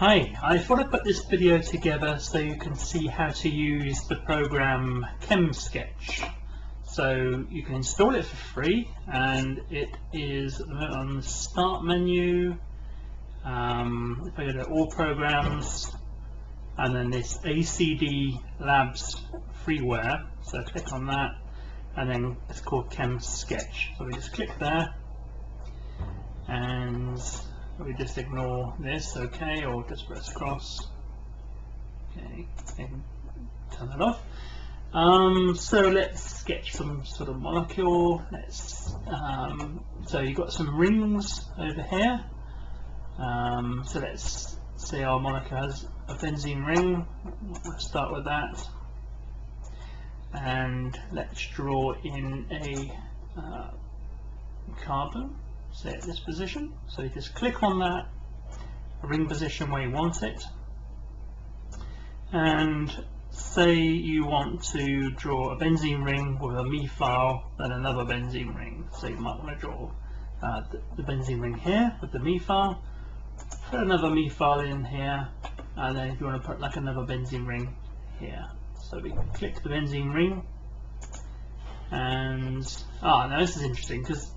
Hi, I thought I'd put this video together so you can see how to use the program ChemSketch. So you can install it for free, and it is on the start menu. If I go to all programs and then this ACD Labs freeware, so click on that and then it's called ChemSketch. So we just click there and we just ignore this, okay, or just press across, okay, and turn that off. So let's sketch some sort of molecule. So you've got some rings over here. So let's say our molecule has a benzene ring. We'll start with that, and let's draw in a carbon. Say at this position, so you just click on that ring position where you want it, and say you want to draw a benzene ring with a methyl and another benzene ring. So you might want to draw the benzene ring here with the methyl, put another methyl in here, and then if you want to put like another benzene ring here. So we click the benzene ring, and now this is interesting because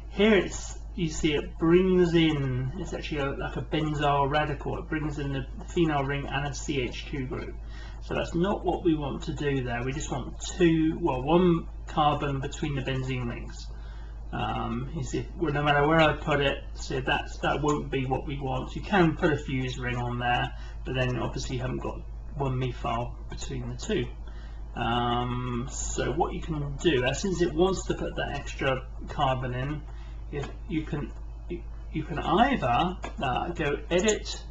here you see it brings in, it's actually like a benzyl radical. It brings in the phenyl ring and a CH2 group. So that's not what we want to do there. We just want one carbon between the benzene rings. You see, well, no matter where I put it, so that won't be what we want. You can put a fuse ring on there, but then obviously you haven't got one methyl between the two. So what you can do, since it wants to put that extra carbon in, you can either go edit,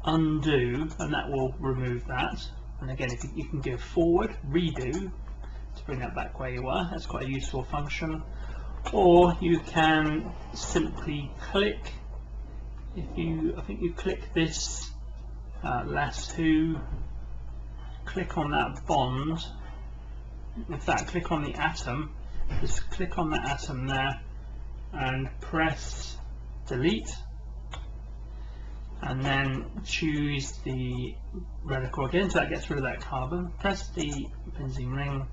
undo, and that will remove that. And again, if you can go forward, redo to bring that back where you were. That's quite a useful function. Or you can simply click. I think you click this last two. Click on that bond. In fact, click on the atom. Just click on that atom there, and press delete, and then choose the radical again, so that gets rid of that carbon. Press the benzene ring,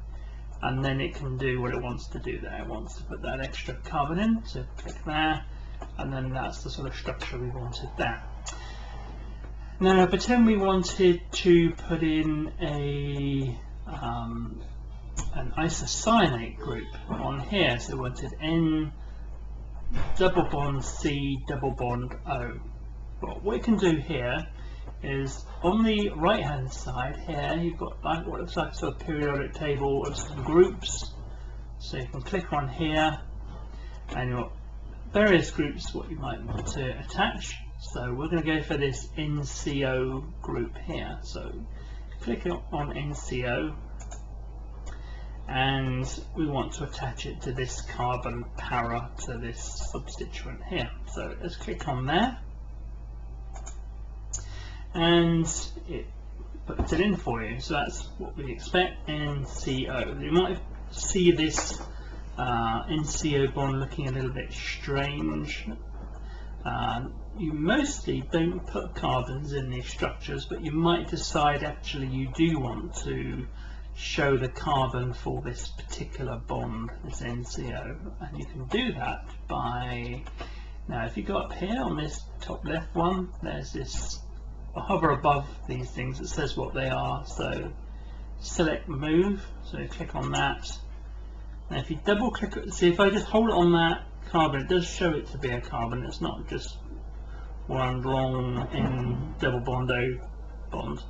and then it can do what it wants to do there. It wants to put that extra carbon in, so click there, and then that's the sort of structure we wanted there. Now pretend we wanted to put in an isocyanate group on here, so we wanted N double bond C double bond O. Well, what you can do here is on the right hand side here you've got like what looks like a sort of periodic table of some groups. So you can click on here and your various groups what you might want to attach. So we're going to go for this NCO group here. So click on NCO, and we want to attach it to this carbon para, to this substituent here. So let's click on there, and it puts it in for you. So that's what we expect, NCO. You might see this NCO bond looking a little bit strange. You mostly don't put carbons in these structures, but you might decide actually you do want to show the carbon for this particular bond, this NCO, and you can do that by, now if you go up here on this top left one, there's this, hover above these things, it says what they are. So select move, so you click on that. Now if you double click it, see if I just hold it on that carbon, it does show it to be a carbon, it's not just one long N double bond O bond.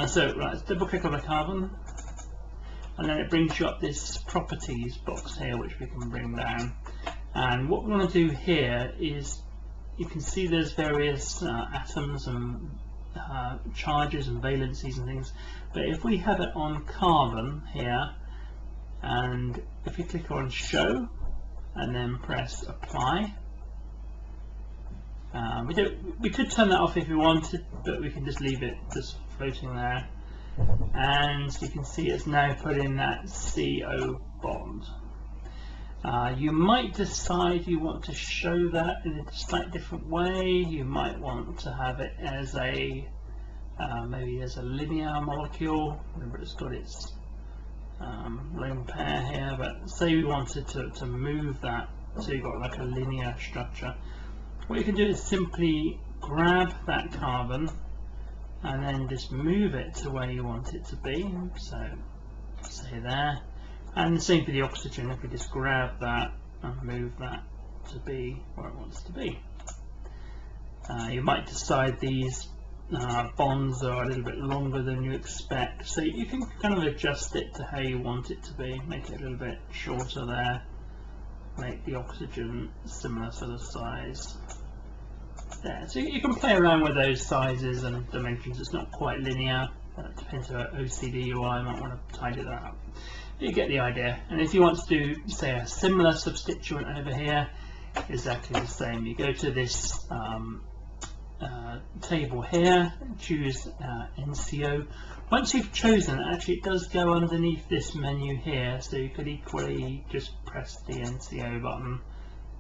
So let's double click on the carbon, and then it brings you up this properties box here, which we can bring down. And what we want to do here is, you can see there's various atoms and charges and valencies and things, but if we have it on carbon here, and if you click on show and then press apply, we could turn that off if we wanted, but we can just leave it just floating there, and you can see it's now put in that CO bond. You might decide you want to show that in a slightly different way. You might want to have it as a maybe as a linear molecule. Remember, it's got its lone pair here, but say we wanted to move that so you've got like a linear structure. What you can do is simply grab that carbon and then just move it to where you want it to be. So say there. And the same for the oxygen, if we just grab that and move that to be where it wants to be. You might decide these bonds are a little bit longer than you expect, so you can kind of adjust it to how you want it to be, make it a little bit shorter there, make the oxygen similar sort of size there. So you can play around with those sizes and dimensions. It's not quite linear, it depends on OCD you are, you might want to tidy that up. You get the idea. And if you want to do, say, a similar substituent over here, exactly the same. You go to this table here, choose NCO. Once you've chosen it, actually it does go underneath this menu here, so you could equally just press the NCO button,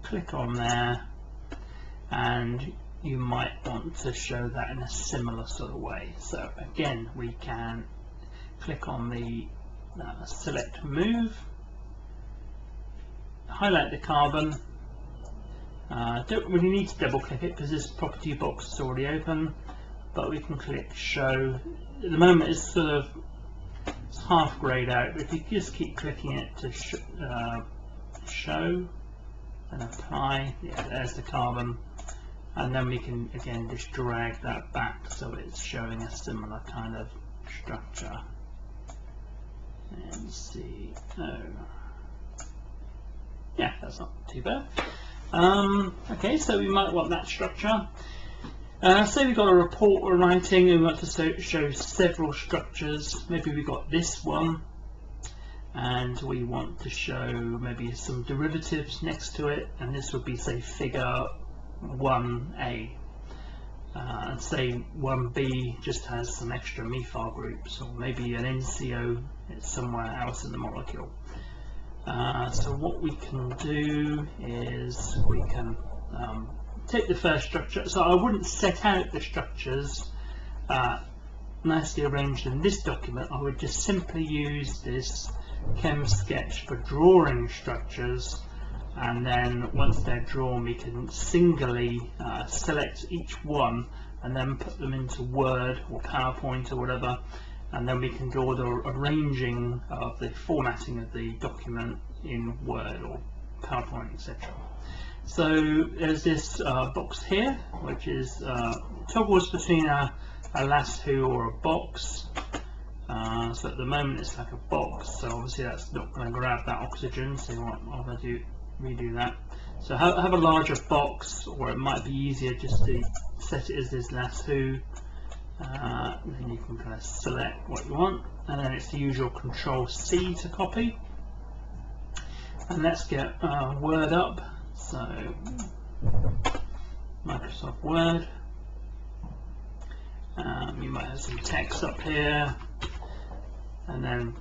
click on there, and you might want to show that in a similar sort of way. So again, we can click on the select move, highlight the carbon. Don't really need to double click it because this property box is already open, but we can click show. At the moment it's sort of half grayed out, but if you just keep clicking it to show and apply, yeah, there's the carbon, and then we can again just drag that back so it's showing a similar kind of structure. NCO. Yeah, that's not too bad. Okay, so we might want that structure. Say we've got a report we're writing and we want to show several structures. Maybe we've got this one and we want to show maybe some derivatives next to it, and this would be, say, figure 1A. And say 1B just has some extra methyl groups, or maybe an NCO is somewhere else in the molecule. So what we can do is we can take the first structure. So I wouldn't set out the structures nicely arranged in this document. I would just simply use this ChemSketch for drawing structures, and then once they're drawn we can singly select each one and then put them into Word or PowerPoint or whatever, and then we can draw the arranging of the formatting of the document in Word or PowerPoint, etc. So there's this box here which is toggles between a lasso or a box. So at the moment it's like a box, so obviously that's not going to grab that oxygen, so I'll redo that. So have a larger box, or it might be easier just to set it as this lasso. Then you can kind of select what you want, and then it's the usual Control-C to copy. And let's get Word up. So Microsoft Word. You might have some text up here, and then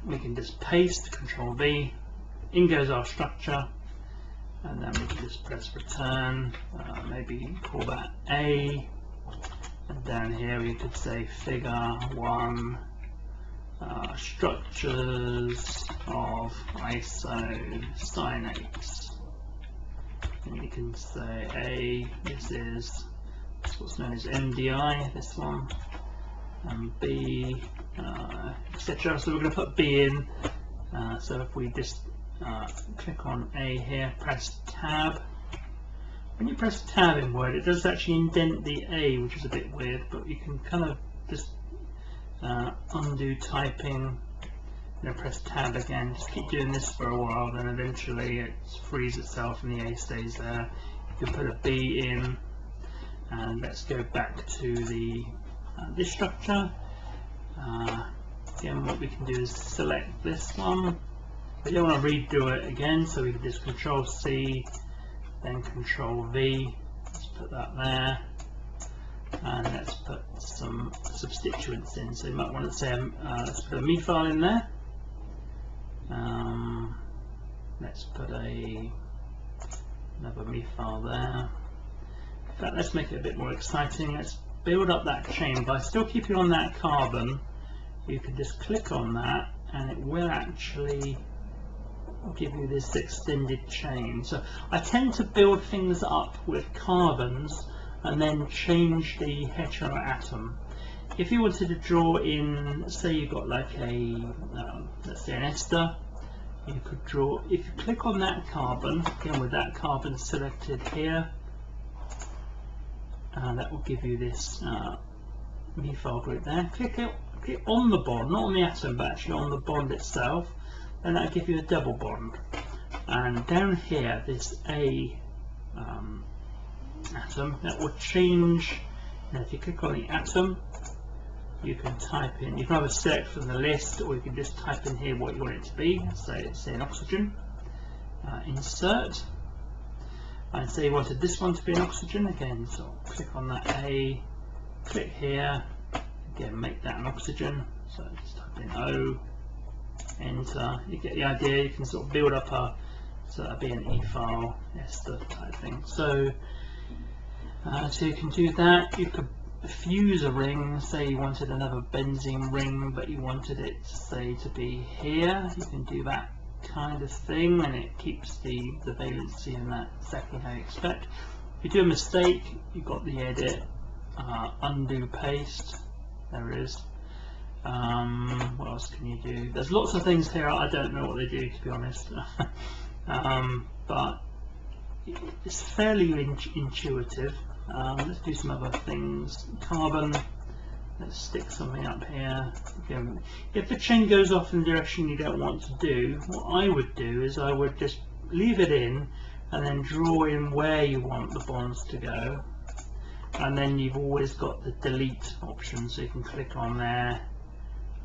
we can just paste, Control-V. In goes our structure, and then we can just press return. Maybe call that A. And down here we could say figure 1 structures of isocyanates. And you can say A, this is what's known as MDI, this one, and B, etc. So we're going to put B in. So if we just click on A here, press Tab. When you press Tab in Word, it does actually indent the A, which is a bit weird, but you can kind of just undo typing, then press Tab again. Just keep doing this for a while, then eventually it frees itself and the A stays there. You can put a B in, and let's go back to the this structure. Again, what we can do is select this one. We don't want to redo it again, so we can just Control-C, then Control-V. Let's put that there, and let's put some substituents in. So you might want to say, let's put a methyl in there. Let's put a new file there. In fact, let's make it a bit more exciting. Let's build up that chain. By still keeping on that carbon, you can just click on that and it will actually give you this extended chain. So I tend to build things up with carbons and then change the heteroatom. If you wanted to draw in, say you've got like a, let's say an ester, you could draw, if you click on that carbon, again with that carbon selected here, that will give you this methyl group there. Click on the bond, not on the atom, but actually on the bond itself, and that'll give you a double bond. And down here, this A atom, that will change. Now if you click on the atom, you can type in, you can either select from the list, or you can just type in here what you want it to be. So it's an oxygen, insert, and say you wanted this one to be an oxygen, again, so click on that A, click here, again make that an oxygen, so just type in O, enter, you get the idea. You can sort of build up a, so that'd be an ethyl ester type thing. So you can do that. You could fuse a ring, say you wanted another benzene ring but you wanted it, say, to be here, you can do that kind of thing, and it keeps the valency in that exactly how you expect. If you do a mistake, you've got the edit, undo, paste, there it is. What else can you do? There's lots of things here, I don't know what they do, to be honest. But it's fairly intuitive. Let's do some other things. Carbon, let's stick something up here. Again, if the chain goes off in the direction you don't want to do, what I would do is I would just leave it in and then draw in where you want the bonds to go, and then you've always got the delete option, so you can click on there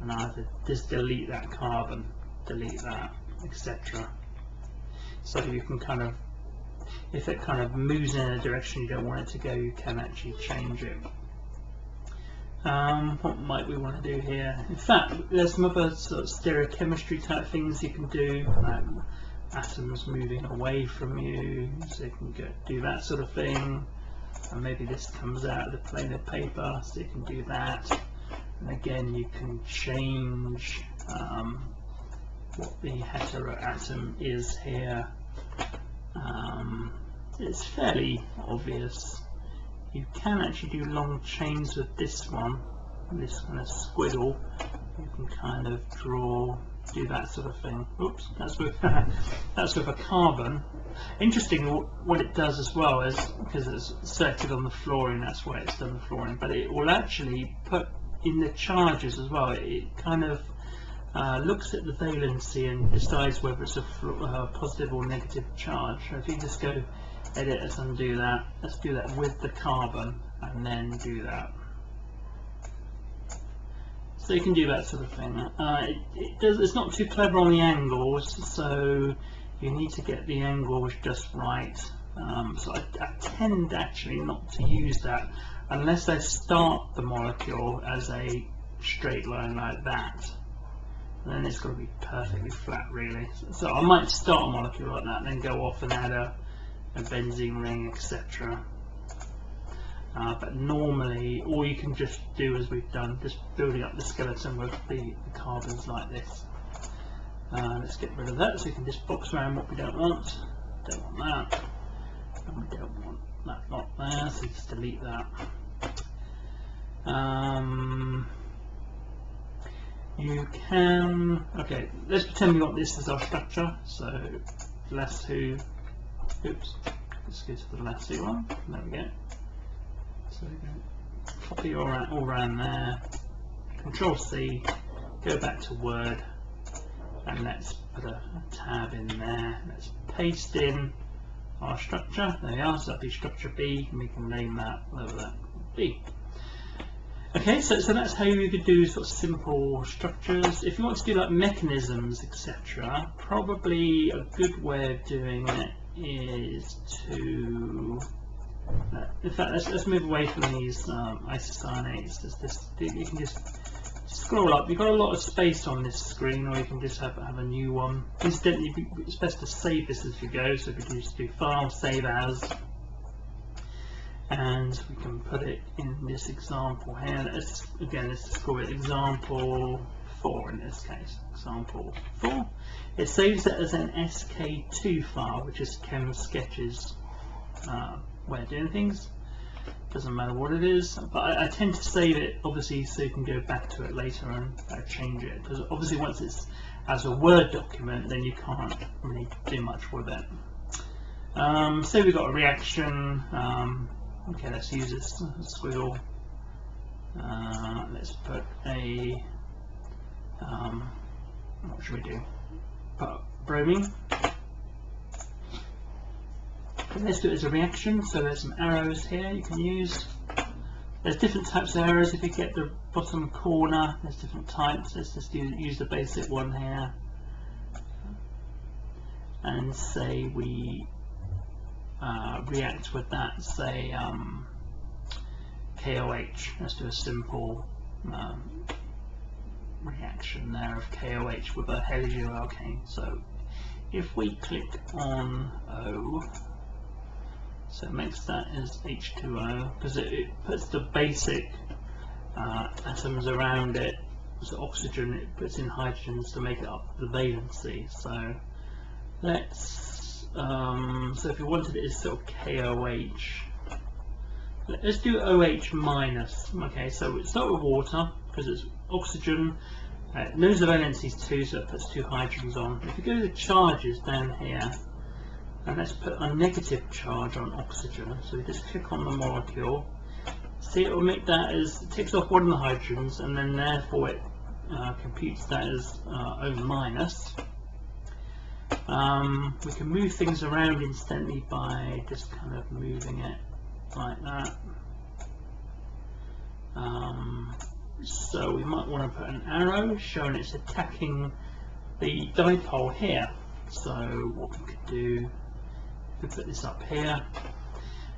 and either just delete that carbon, delete that, etc. So you can kind of, if it kind of moves in a direction you don't want it to go, you can actually change it. What might we want to do here? In fact, there's some other sort of stereochemistry type things you can do, like atoms moving away from you, so you can do that sort of thing. And maybe this comes out of the plane of paper, so you can do that. And again, you can change what the heteroatom is here. It's fairly obvious. You can actually do long chains with this one, this kind of squiggle. You can kind of draw, do that sort of thing. Oops, that's with that's with a carbon. Interesting what it does as well is, because it's selected on the fluorine, that's why it's done the fluorine, but it will actually put in the charges as well. It kind of looks at the valency and decides whether it's a positive or negative charge. So if you just go edit, let's undo that, let's do that with the carbon and then do that. So you can do that sort of thing. It's not too clever on the angles, so you need to get the angles just right. So I tend actually not to use that unless I start the molecule as a straight line like that. And then it's got to be perfectly flat, really. So I might start a molecule like that and then go off and add a benzene ring, etc. But normally, all you can just do as we've done, just building up the skeleton with the carbons like this. Let's get rid of that, so we can just box around what we don't want. Don't want that, and we don't want that lot there, so just delete that. You can, okay, let's pretend we want this as our structure, so less who, oops, let's go to the last one, there we go. So we can copy all around there, Control C, go back to Word, and let's put a tab in there. Let's paste in our structure. There we are, so that'll be structure B, and we can name that, whatever that would be. Okay, so that's how you could do sort of simple structures. If you want to do like mechanisms, etc., probably a good way of doing it is to, in fact, let's move away from these isocyanates. You can just scroll up. You've got a lot of space on this screen, or you can just have a new one. Incidentally, it's best to save this as you go, so we can just do File, Save As, and we can put it in this example here. Again, this is called example 4 in this case. Example 4. It saves it as an SK2 file, which is ChemSketch's way of doing things. Doesn't matter what it is, but I tend to save it obviously so you can go back to it later and change it, because obviously once it's as a Word document then you can't really do much with it. So we've got a reaction. Okay, let's use this squiggle. Let's put a what should we do? Put bromine. Let's do it as a reaction. So there's some arrows here you can use. There's different types of arrows. If you get the bottom corner, there's different types. Let's just use the basic one here, and say we react with that. Say KOH. Let's do a simple reaction there of KOH with a heteroalkane. So if we click on O, so it makes that as H2O, because it puts the basic atoms around it. So oxygen, it puts in hydrogens to make it up the valency. So let's so if you wanted it as sort of KOH, let's do OH minus. Okay, so we start with water because it's oxygen. It knows the valency is 2, so it puts 2 hydrogens on. If you go to the charges down here, and let's put a negative charge on oxygen. So we just click on the molecule. See, it will make that as, it takes off one of the hydrogens, and then therefore it computes that as O minus. We can move things around instantly by just kind of moving it like that. So we might want to put an arrow showing it's attacking the dipole here. So what we could do, we put this up here.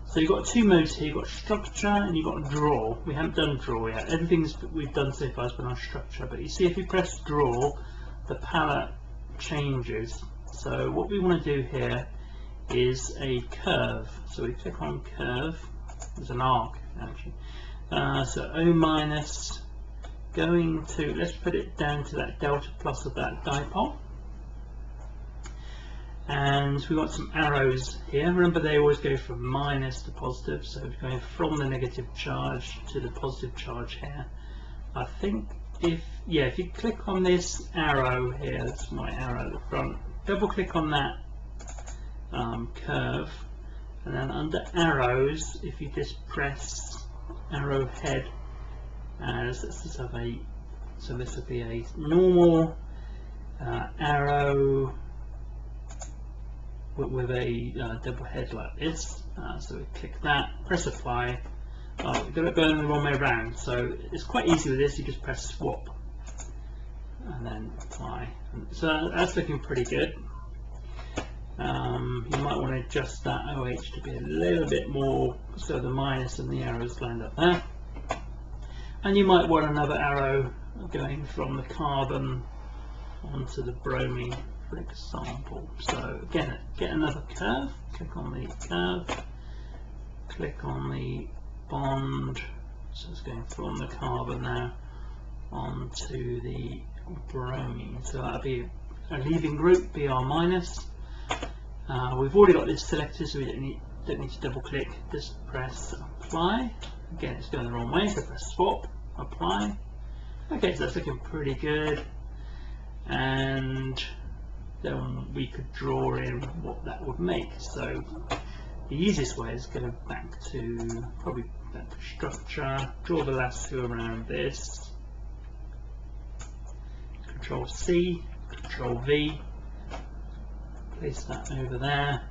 So you've got 2 modes here. You've got structure and you've got draw. We haven't done draw yet. Everything we've done so far has been on structure, but you see if you press draw, the palette changes. So what we want to do here is a curve. So we click on curve. There's an arc actually. So O minus going to, let's put it down to that delta plus of that dipole. And we've got some arrows here. Remember, they always go from minus to positive, so we're going from the negative charge to the positive charge here. I think if you click on this arrow here, that's my arrow at the front, double click on that curve, and then under arrows, if you just press arrowhead as, let's just have a, so this would be a normal arrow with a double head like this. So we click that, press apply. We've got it going the wrong way around, so it's quite easy with this. You just press swap and then apply. So that's looking pretty good. You might want to adjust that OH to be a little bit more so the minus and the arrows lined up there. And you might want another arrow going from the carbon onto the bromine, for example. So again, get another curve, click on the curve, click on the bond, so it's going from the carbon now onto the bromine. So that'll be a leaving group, Br minus. We've already got this selected, so we don't need to double click, just press apply. Again, it's going the wrong way, so press swap, apply. Okay, so that's looking pretty good. And then we could draw in what that would make. So the easiest way is go back to, probably back to structure, draw the last 2 around this, Control C, Control V, place that over there,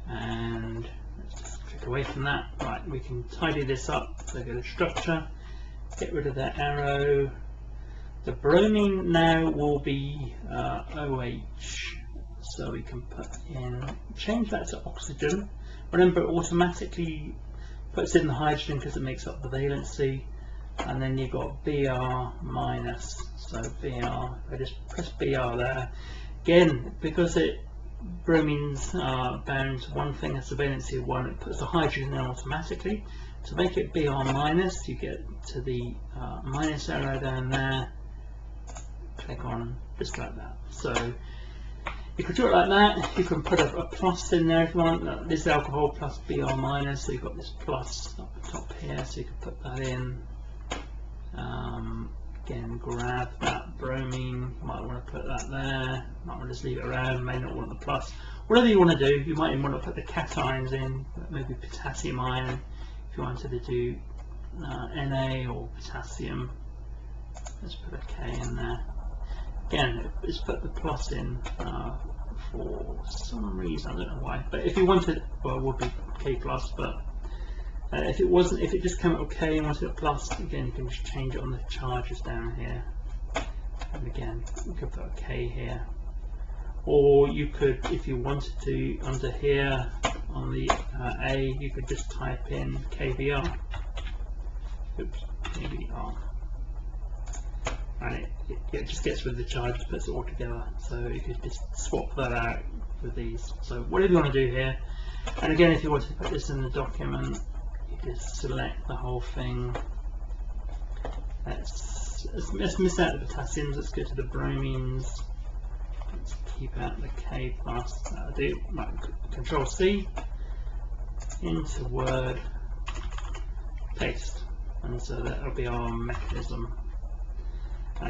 and let's just click away from that. Right, we can tidy this up. So go to structure, get rid of that arrow. The bromine now will be OH, so we can put in, change that to oxygen. Remember, it automatically puts in the hydrogen because it makes up the valency. and then you've got BR minus. So BR, I just press BR there. Again, because bromines are bound to one thing, a valency of 1, it puts the hydrogen in automatically. To make it Br minus, you get to the minus arrow down there, click on just like that. So you can draw it like that. You can put a plus in there if you want. This is alcohol plus Br minus, so you've got this plus up the top here, so you can put that in. Again, grab that bromine, you might want to put that there, might want to just leave it around, may not want the plus. Whatever you want to do, you might even want to put the cations in, maybe potassium ion, if you wanted to do Na or potassium. Let's put a K in there. Again, let's put the plus in for some reason, I don't know why, but if you wanted, well, it would be K plus, but if it just came out okay and wanted a plus, again you can just change it on the charges down here, and again you could put a K here, or you could, if you wanted to, under here on the A, you could just type in KBR. Oops, KBR, and it just gets rid of the charges, puts it all together. So you could just swap that out with these. So whatever you want to do here, and again if you want to put this in the document, just select the whole thing. Let's miss out the potassiums, let's go to the bromines, let's keep out the K plus, that'll do. Right, Control C, into Word, paste, and so that'll be our mechanism.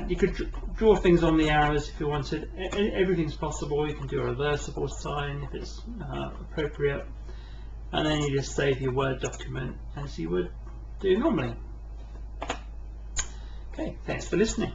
You could draw things on the arrows if you wanted. Everything's possible. You can do a reversible sign if it's appropriate. And then you just save your Word document as you would do normally. Okay, thanks for listening.